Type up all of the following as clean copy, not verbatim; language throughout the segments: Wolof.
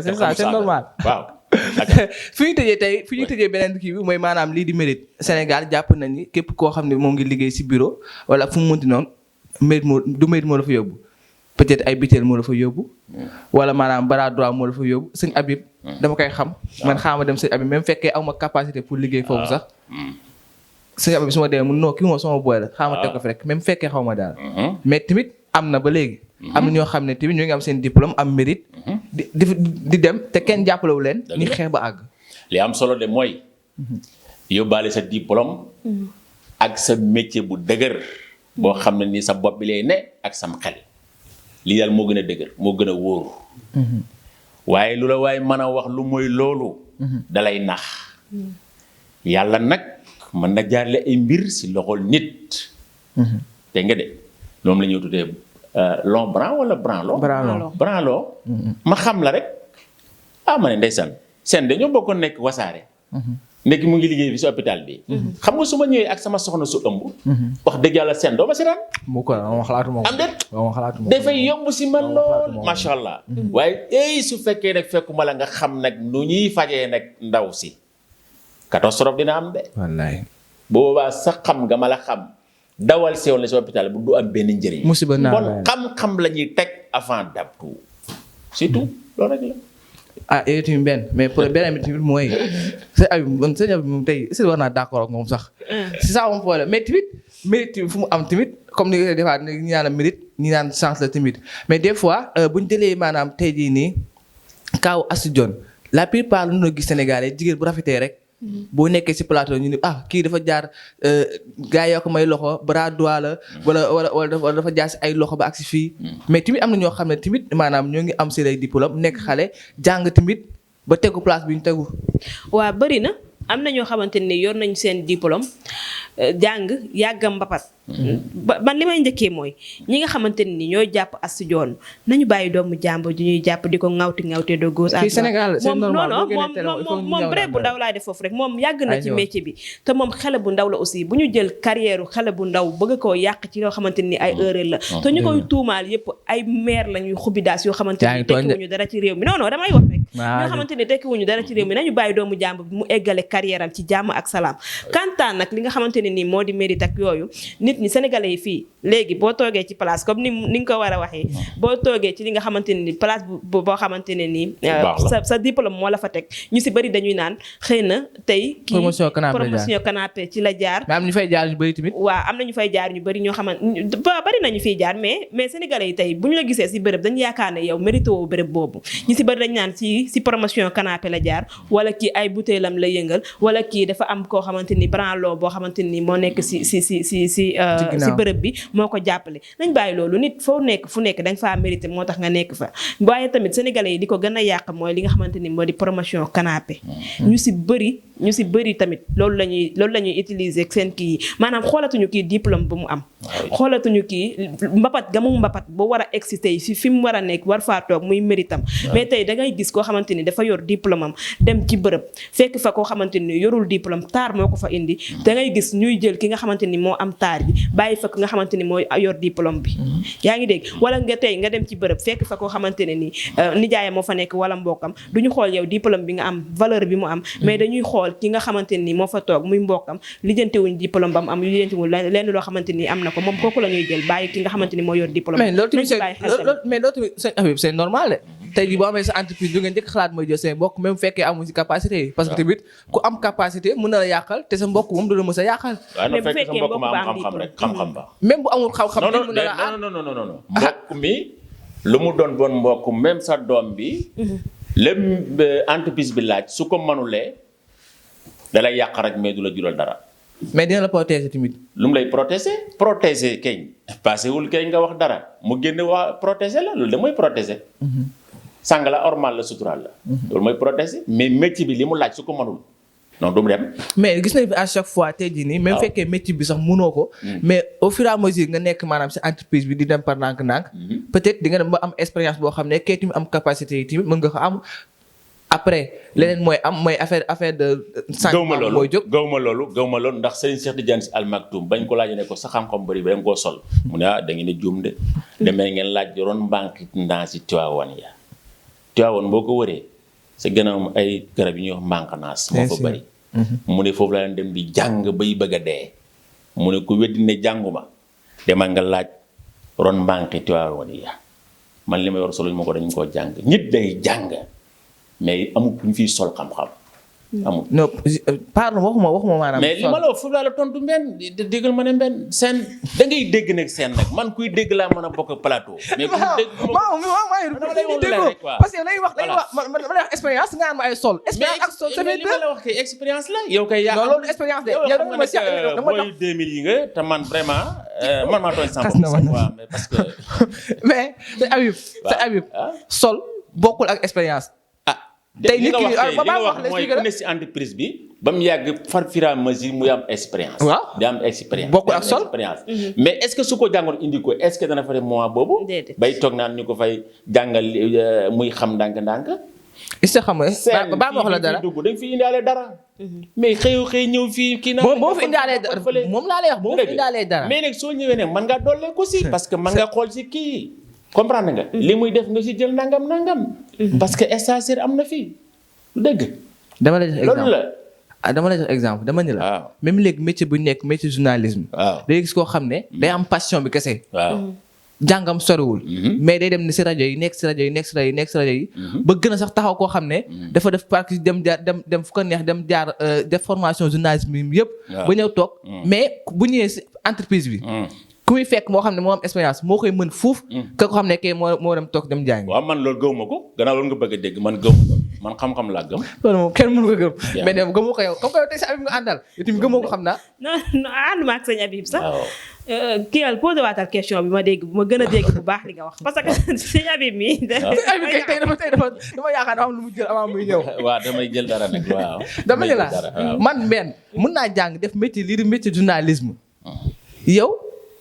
c'est ça c'est normal waaw. fi ñu tëjee beneen kii bi mooy maanaam lii di mérite Sénégal jàpp nañ ni képp koo xam ne moo ngi liggéey si bureau wala fu mu mënti noonu mérite moo la fa yóbbu peut-être ay biteel moo la fa yóbbu wala maanaam bras droit moo la fa yóbbu sëñ Habib dama koy xam man xaama dem sëñ Habib même fekkee aw ma capacité pour liggéey foofu sax sëñ Habib su ma demee mun noo kii moom sama boy la xaama teg ko fi rek même fekkee xaw ma daal mais tamit am na ba léegi am na ñoo xam ne tamit ñoo ngi am seen diplôme am mérite di dem te kenn jàppalewu leen ni xeex ba àgg li am solo de mooy yóbbaale sa diplôme ak sa métier bu dëgër boo xam ne ni sa bopp bi lay ne ak sam xel lii daal moo gën a dëgër moo gën a wóor waaye lu la waaye mën a wax lu mooy loolu dalay nax yàlla nag mën na jaarle ay mbir si loxol nit te nga de loolu la ñuy tuddee long bras wala branlon ma xam la rek ma ne ndeysaan seen dañoo bokkoon nekk wasaare nekk mu ngi liggéey bi si hôpital bi xam nga su ma ñëwee ak sama soxna su ëmb wax dëgg yàlla seen doo ma si daan mu ko xalaatu am déet dafay yomb si man lool macha allah waaye su fekkee nag fekkuma la nga xam nag nu ñuy fajee nag ndaw si catastrophe dina am de wallaay boobaa sa xam nga ma la xam dawal sew la si hôpital bu du am benn njëriñ musiba naa kon xam-xam la ñuy teg avant d'abord surtout loolu rek la yooyu tamit benn mais pour beneen bi tamit mooy sëñ Habib moom tey est-ce que war naa d'accord ak moom sax c'est ça moom problème mais tamit mérite tamit fu mu am tamit comme ni nga defaat ñi naan mérite ñi naan chance la tamit mais des fois bu ñu jëlee maanaam tey jii nii kaaw Astou Dione la plupart lu ñu gis Sénégalais jigéen bu rafetee rek boo nekkee si plateau ñu ni kii dafa jaar gars yoo ko may loxo bras droit la wala dafa jaar si ay loxo ba agsi fii mais tamit am na ñoo xam ne tamit maanaam ñoo ngi am seen ay diplôme nekk xale jàng tamit ba tegu place bi ñu tegu waaw bëri na am na ñoo xamante ni yor nañu seen diplôme jàng yàggam mbapat man li may njëkkee mooy ñi nga xamante ni ñoo jàpp Astou Dione nañu bàyyi doomu jàmbur ji ñuy jàpp di ko ŋawti de gauche à droite moom bref bu ndaw laay def foofu rek moom yàgg na ci métier bi te moom xale bu ndaw la aussi bu ñu jël carrière xale bu ndaw bëgg koo yàq ci loo xamante ni ay erreur la te ñu koy tuumaal yëpp ay maire lañuy xubidaas yoo xamante ni tekkiwuñu dara ci réew mi non damay wax rek ñoo xamante ni tekkiwuñu dara ci réew mi nañu bàyyi doomu jàmbur bi mu eggale carrière am ci jàmm ak salaam kantaan nag li nga xamante ne nii moo di mérite ak yooyu nit ñi sénégalais yi fii léegi boo toogee ci place comme ni nga ko war a waxee boo toogee ci li nga xamante ne ni place boo xamante ne nii sa diplôme moo la fa teg ñu si bëri dañuy naan xëy na tey kii promotion canapé ci la jaar mais am ñu fay jaar ñu bëri tamit waaw am na ñu fay jaar ñu bëri ñoo xamante bëri nañu fiy jaar mais sénégalais yi tey bu ñu la gisee si bërëb dañu yaakaar ne yow mérite woo bërëb boobu ñu si bëri dañ naan si promotion canapé la jaar wala kii ay bouteillam la yëngal wala kii dafa am koo xamante ni branlo boo xamante ni moo nekk si bërëb bi moo ko jàppale nañ bàyyi loolu nit fu nekk da nga faa mérité moo tax nga nekk fa waaye tamit sénégalais yi di ko gën a yàq mooy li nga xamante ni moo di promotion canapé ñu si bëri tamit loolu la ñuy utiliser seen kii yi maanaam xoolatuñu kii diplôme bu mu am xoolatuñu kii mbapat ga mu mbapat ba war a excité fi mu war a nekk war faa toog muy méritam mais tey da ngay gis koo xamante ni dafa yor diplôme am dem ci bërëb fekk fa koo xamante ni yorul diplôme taar moo ko fa indi da ngay gis ñuy jël ki nga xamante ni moo am taar bi bàyyi fa ki nga xamante ni mooy yor diplôme bi yaa ngi dégg wala nga tey nga dem ci bërëb fekk fa koo xamante ne ni nijaayam moo fa nekk wala mbokkam duñu xool yow diplôme bi nga am valeur bi mu am mais dañuy xool ki nga xamante ni moo fa toog muy mbokkam lijjantewuñ diplôme ba mu am lijjantewuñ lenn loo xamante ni am na ko moom kooku la ñuy jël bàyyi ki nga xamante ni moo yor diplôme mais loolu tamit sëñ Habib c'est normal de tey jii boo amee sa entreprise lu ngeen njëkk xalaat mooy jël seen mbokk même fekkee amu si capacité yi parce que tamit ku am capacité mën na la yàqal te sa mbokk moom du la mës a yàqal mais bu fekkee mbokk ba am xam-xam ba même bu amul xam-xam mën na la non mbokk mi lu mu doon bon mbokk même sa doom bi lépp entreprise bi laaj su ko mënulee da lay yàq rek mais du la jural dara mais dina la protéger tamit lu mu lay protéger keñ passé wul keñ nga wax dara mu génn waa protéger la loolu da mooy protéger sàng la ormal la sutural la loolu mooy protéger mais métier bi li mu laaj su ko mënul non du mu dem mais gis nañ fi à chaque fois tey jii nii même fekkee métier bi sax mënoo ko mais au fur et à mesure nga nekk maanaam si entreprise bi di dem par ndànk-ndànk peut-être di nga dem ba am expérience boo xam ne kay tamit am capacité yi tamit mën nga ko am après leneen mooy am mooy affaire de changement mooy jóg gaw ma loolu ndax Serigne Cheikh Tidiane Sy Al Maktoum bañ ko laajee ne ko sa xam-xam bëri ba nga koo sol mu ne da ngeen a juum de demee ngeen laaj ron banque ndaa si Tiwaawan ya Tivaouane boo ko wëree sa gannaaw ay garab yi ñuy wax mbànqanaas moo fa bëri. mu ne foofu la leen dem di jàng bay bëgg a dee. mu ne ku weddi ne jànguma demal nga laaj ron mbànqi Tivaouane yi man li may war solo ñu ma ko dañu koo jàng nit day jàng mais amul ku ñu fiy sol xam-xam. amul non pardon waxuma maanaam. mais li ma la wax foofu laa la tontu mbenn déggal ma ne mbenn seen da ngay dégg nag seen nag man kuy dégg laa mën a bokk plateau. mais ku dégg parce que lay wax ma lay wax expérience nga ma ay sol. expérience ak sol mais li ma la wax kay expérience la yow kay. yaa non loolu expérience de yow dama si mooy 2000 yi nga te man vraiment man maa tooñ sama bopp waaw mais parce que. mais te Habib sol bokkul ak expérience. tey nit ki li nga wax mooy ku ne si entreprise bi ba mu yàgg far fira mesure muy am expérience. waaw di am expérience. bokkul ak sol mais est-ce que su ko jàngoon indi ko est-ce que dana fa def mois boobu. bay toog naan ñu ko fay jàngal muy xam ndànk-ndànk. est-ce que xam nga ba ma wax la dara dugg dañ fi indaale dara. mais xëy ñëw fii kii naa. boo fi indaalee dara moom laa lay wax boo fi indaalee dara. mais nag soo ñëwee nag mën ngaa dollee ko si. parce que mën nga xool si kii. comprendre nga. li muy def nga si jël nangam. parce que stagiaire am na fii. dëgg. dama lay jox exemple loolu la. dama lay jox exemple dama ni la. waaw même léegi métier bu nekk métier journalisme. waaw day gis koo xam ne. day am passion bi kese. waaw. jàngam soriwul. mais day dem ni si rajo yi nekk si rajo yi. ba gën a sax taxaw koo xam ne. dafa def parc dem fu ko neex dem jaar def formation journalisme yi yëpp. ba ñëw toog. mais bu ñëwee si entreprise bi. ku muy fekk moo xam ne moo am expérience moo koy mën fuuf. ka ko xam ne kay moo dem toog dem jàngi. waaw man loolu gëwuma ko gannaaw loolu nga bëgg a dégg man gëwuma loolu man xam-xam laa gëm. loolu moom kenn mënu ko gëm. mais ne gëmoo ko yow comme que yow tey si Habib nga àndal yow tamit gëmoo ko xam naa. non ànduma ak sëñ Habib sax. kii yàlla posé waatal question bi ma gën a dégg bu baax li nga wax parce que sëñ Habib mi. Habib kay tey dafa yaakaar dafa am lu mu jël avant muy ñëw. waaw damay jël dara nag waaw. dama ne la man benn mën naa jàng def métier lii di métier journalisme yow.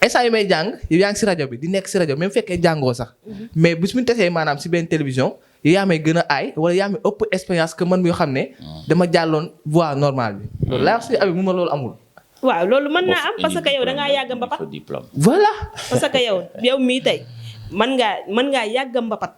instant yi may jàng yow yaa ngi si rajo bi di nekk si rajo même fekkee jàngoo sax mais bu ñu tasee maanaam si benn télévision yow yaa may gën a aay wala yaa may ëpp expérience que man mi yoo xam ne dama jàlloon voie normale bi loolu laa wax si Habib mu ma loolu amul. waaw loolu mën naa am parce que yow da ngaa yàgg mbapat. voilà. parce que yow mii tey mën ngaa yàgg mbapat.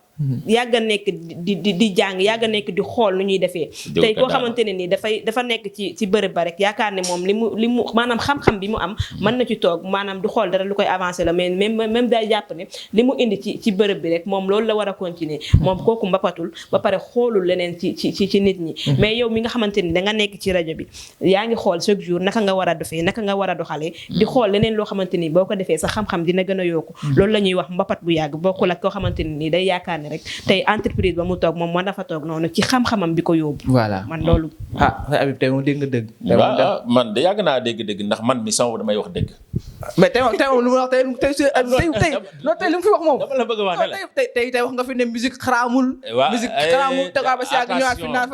yàgg a nekk di jàng yàgg a nekk di xool nu ñuy defee. tey koo xamante ne nii dafa nekk ci bërëb ba rek yaakaar ne moom li mu maanaam xam-xam bi mu am. mën na ci toog maanaam du xool dara lu koy avancé la mais même day jàpp ne li mu indi ci bërëb bi rek moom loolu la war a continuer. moom kooku mbapatul ba pare xoolul leneen ci nit ñi. mais yow mi nga xamante ni danga nekk ci rajo bi yaa ngi xool chaque jour naka nga war a defee naka nga war a doxalee. di xool leneen loo xamante ni boo ko defee sa xam-xam dina gën a yokku. loolu la ñuy wax mbapat bu yàgg bokkul ak koo xamante ni day yaakaar rek tey entreprise ba mu toog moom mën na fa toog noonu ci xam-xamam bi ko yóbbu. voilà man loolu. Habib tey moom dégg nga dëgg. waaw man de yàgg naa dégg ndax man mi sama damay wax dëgg. mais tey moom lu ma wax tey li mu fi wax moom. dama la bëgg a wax ne la tey wax nga fi ne musique xaraamul. waaw musique xaraamul tegaat ba si ak ñëwaat fi naan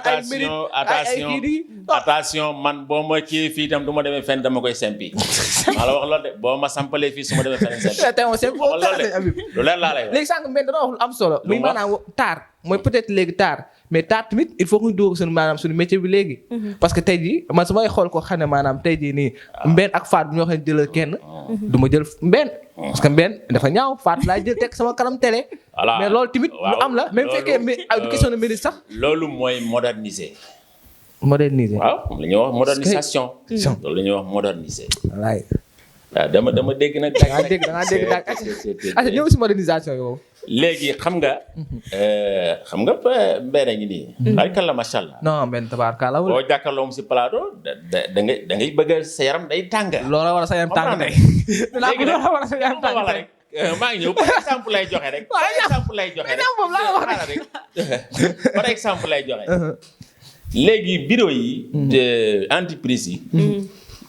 ay mérite ay kii di. attention man boo ma ci fii itam du ma demee fenn dama koy sempi. maa la wax loolu de boo ma sampalee fii su ma demee fenn sempi. tey moom sempi boobu tax na Habib. lu leer laa lay wax léegi sànq mbéy dana wax lu am solo. muy maanaam taar mooy peut-être léegi taar mais taar tamit il faut que ñu dugg suñu métier bi léegi. parce que tey jii man su may xool ko xam ne maanaam tey jii nii Mbène ak Fatou bu ñu waxee jëlal kenn. du ma jël Mbène. parce que Mbène dafa ñaaw Fatou laay jël teg sama kanam télé. voilà mais loolu tamit lu am la même fekkee question de mérite sax. loolu mooy moderniser. moderniser waaw moom la ñuy wax modernisation. loolu la ñuy wax moderniser. wallaay. waaw dama dégg nag. da ngaa dégg daal ñëw si modernisation yow. léegi xam nga Mbène a ngi nii. barkalla macha allah. non Mbène tabaarkalla. boo jàkkaarloo si plateau da ngay bëgg sa yaram day tàng. loola war a sa yaram tàng tey. léegi nag war a sa yaram tàng tey. maa ngi ñëw par exemple lay joxe rek. par exemple lay joxe. léegi bureau yi. entreprise yi.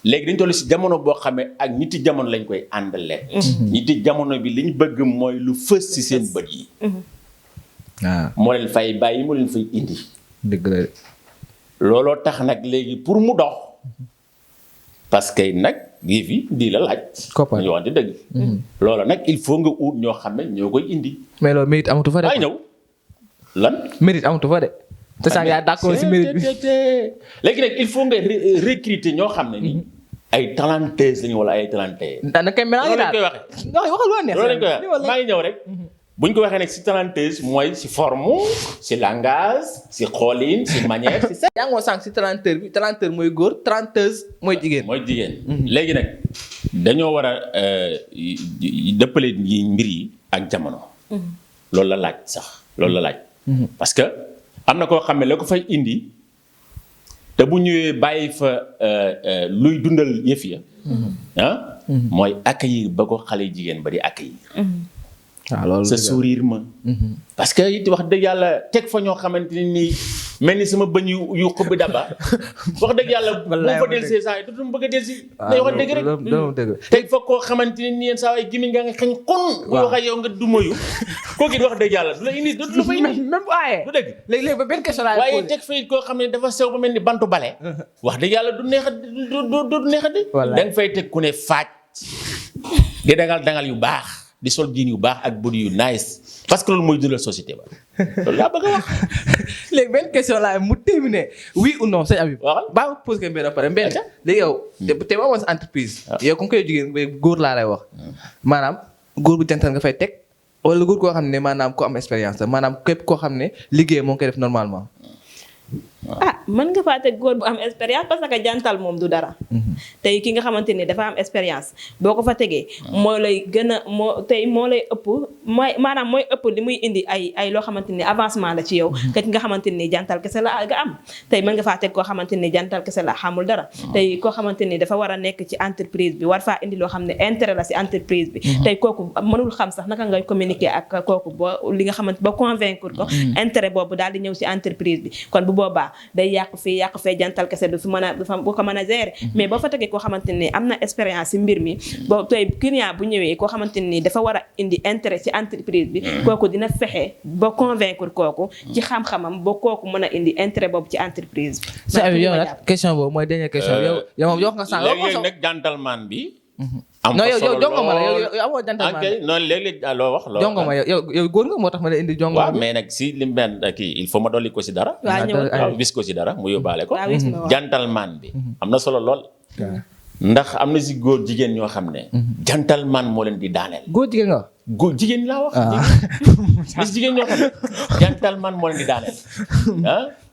léegi dañ toll si jamono boo xamee ak niti jamono lañ koy àndalee. niti jamono bi liñ bëgg mooy lu fës si seen bët yi. waaw moo leen fay bàyyi moo leen fay indi. dëgg la. looloo tax nag léegi pour mu dox parce que nag yëf yi di la laaj. koppar ñu waxante dëgg. loolu nag il faut nga ut ñoo xam ne ñoo koy indi. mais loolu mérite amatu fa de. ay ñëw lan. mérite amatu fa de. te sax yaa d'accord si mérite bi. léegi nag il faut nga recruter ñoo xam ne nii. ay talenteuse lañu wala ay talenté. da kay mélange daal loolu lañ koy waxee. waxal loo neex. loolu lañ koy waxee maa ngi ñëw rek. bu ñu ko waxee nag si talenteuse mooy si forme si langage si xoolin si manière si ça. yaa ngi woon sànq si talenteur bi talenteur mooy góor talenteuse mooy jigéen. mooy jigéen. léegi nag dañoo war a dëppale mbir yi ak jamono. loolu la laaj sax loolu la laaj. parce que am na koo xam ne la ko fay indi te bu ñëwee bàyyi fa luy dundal yëf ya. mooy accueillir ba ko xale jigéen ba di accueillir. waaw loolu sa sourire ma. parce que it wax dëgg yàlla teg fa ñoo xamante ne nii mel ni sama bëñ yu xubbi daba wax dëgg yàlla. boo fa dellusee saa yi dootum bëgg a dellusi. day wax dëgg rek teg fa koo xamante ne nii yéen saa waay gimiñ nga xañ xun. waaw wax ak yow nga dumayu. kooku it wax dëgg yàlla du la indi du la fay indi. même waaye du dëgg. léegi ba benn question laay posé waaye teg fa it koo xam ne dafa sew ba mel ni bantu bale. wax dëgg yàlla du neex a du neex a di. da nga fay teg ku ne faaj di dangal yu baax. di sol jiin yu baax ak body yu nice parce que loolu mooy dundal société ba loolu laa bëgg a wax. léegi benn question laa mu terminé oui ou non sëñ Habib. waaw baa ma posé ko mbir pare mbir léegi yow. te ba woon sa entreprise. yow comme koy jigéen góor laa lay wax. maanaam góor bu jantal nga fay teg wala góor koo xam ne maanaam ko am expérience la maanaam képp koo xam ne liggéey moo ngi koy def normalement. mën nga faa teg góor bu am expérience parce que jantal moom du dara. tey ki nga xamante ni dafa am expérience boo ko fa tegee. moo lay gën a moo lay ëpp maanaam mooy ëpp li muy indi ay loo xamante ni avancement la ci yow. te ki nga xamante ni jantal kese la nga am. tey mën nga faa teg koo xamante ni jantal kese la xamul dara. tey koo xamante ni dafa war a nekk ci entreprise bi war faa indi loo xam ne intérêt la si entreprise bi. tey kooku mënul xam sax naka ngay communiquer ak kooku ba li nga xamante ba convaincre ko. intérêt boobu daal di ñëw si entreprise bi kon bu boobaa day yàq fee jantal kese du fi mën a du ko mën a gérer. mais boo fa tegee koo xamante ni am na expérience ci mbir mi boo tey client bu ñëwee koo xamante ni dafa war a indi intérêt ci entreprise bi. kooku dina fexe ba convaincre kooku ci xam-xamam ba kooku mën a indi intérêt boobu ci entreprise bi. yow nag question boobu mooy dernière question. yow moom jox nga sànq. léeg-léeg nag gentleman bi. am non yow jongoma la yow amoo gentleman ok noonu léeg-léeg loo wax. jongoma yow góor nga moo tax ma la indi jongoma. waaw mais nag si li benn kii il faut ma dolli ko si dara. waaw wis ko si dara mu yóbbaale ko. gentleman bi. am na solo lool. ndax am na si góor jigéen ñoo xam ne. gentleman moo leen di daaneel. góor jigéen nga. góor jigéen laa wax. bis jigéen ñoo xam ne gentleman moo leen di daaneel.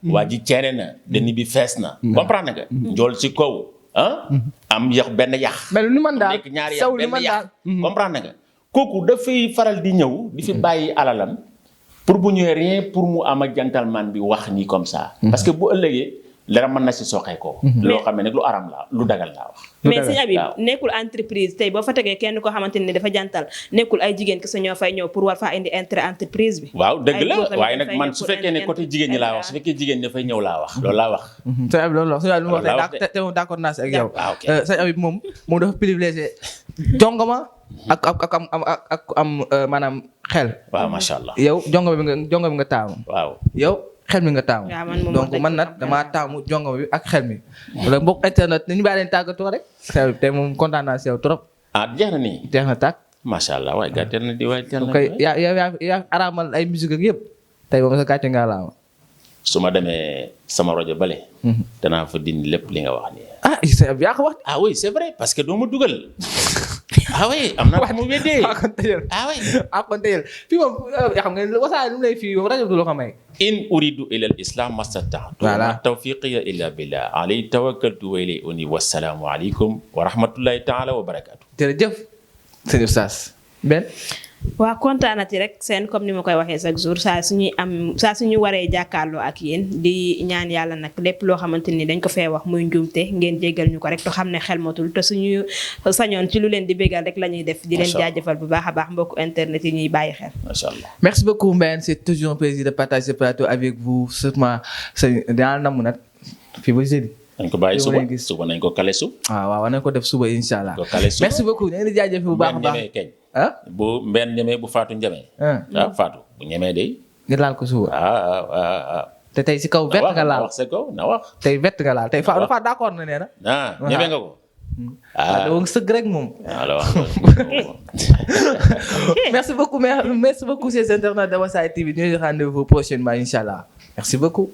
waa ji ceene na dënn bi fees na. comprendre nga. njool si kaw. am yax benn yax. mais lu man daal nekk ñaari yax benn yax. comprendre nga kooku dafay faral di ñëw di fi bàyyi alalam pour bu ñëwee rien pour mu am ak gentleman bi wax nii comme ça. parce que bu ëllëgee dara mën na si soxee ko. loo xam ne nag lu aram la lu dagal laa wax. mais sëñ Habib nekkul entreprise tey boo fa tegee kenn koo xamante ni dafa jantal nekkul ay jigéen ki sa ñoo fay ñëw pour war faa indi intérêt entreprise bi. waaw dëgg la waaye nag man su fekkee ne côté jigéen ñi laa wax su fekkee jigéen ñi dafay ñëw laa wax loolu laa wax. sëñ Habib loolu la sëñ Habib moom te moom d'accord naa si ak yow. sëñ Habib moom dafa privilégié jongoma ak am maanaam xel. waaw macha allah yow jongoma bi nga taamu. waaw yow. xel mi nga taamu donc man nag damaa taamu jongo bi ak xel mi wala mbokk internet ni ñu bàyyi leen tàggatoo rek tey moom kontaan naa si yow trop jeex na nii jeex na tàkk macha allah waaye gàttal na di waaye teel na kay yaa araamal ay musique ak yëpp tey moom sa gàcce nga laama su ma demee sama rajo bale danaa fa dindi lépp li nga wax nii yaa ko wax oui c'est vrai parce que doo ma dugal oui am na mu weddee oui kon teyel fii moom xam nga Wassare lu mu lay fii moom rajo du la ko may in uridu ila al islam mastata'tu wa tawfiqiya illa billah alayhi tawakkaltu wa ilayhi unib wassalaamu aleykum wa rahmatullahi taala wa barakatuh jërëjëf sëñ Oustaz Ben waa kontaanati rek seen comme ni ma koy waxee chaque jour saa suñu waree jàkkaarloo ak yéen di ñaan yàlla nag lépp loo xamante ni dañ ko fee wax muy njuumte ngeen jéggal ñu ko rek te xam ne xel matul te suñu sañoon ci lu leen di bégal rek la ñuy def di leen jaajëfal bu baax a baax mbokku internet yi ñuy bàyyi xel. Macha Allah. Merci beaucoup Mbène, c'est toujours un plaisir de partager ce plateau avec vous surtout dinaa namm nag fii ba jeudi. nañ ko bàyyi suba nañ ko kale suba. waaw nañ ko def suba incha allah. merci beaucoup ñu ngi di jaajëfal bu baax a baax. bu Mbène ñemee bu Fatou ñemee. Fatou bu ñemee de. nga laal ko suba. te tey si kaw vert nga laal wax sa kaw na wax. tey vert nga laal tey Fatou d'accord na nee na. ñemee nga ko. donc sëgg rek moom. merci beaucoup chers internautes de Wassare TV ñu ngi rendez-vous prochainement incha allah merci beaucoup.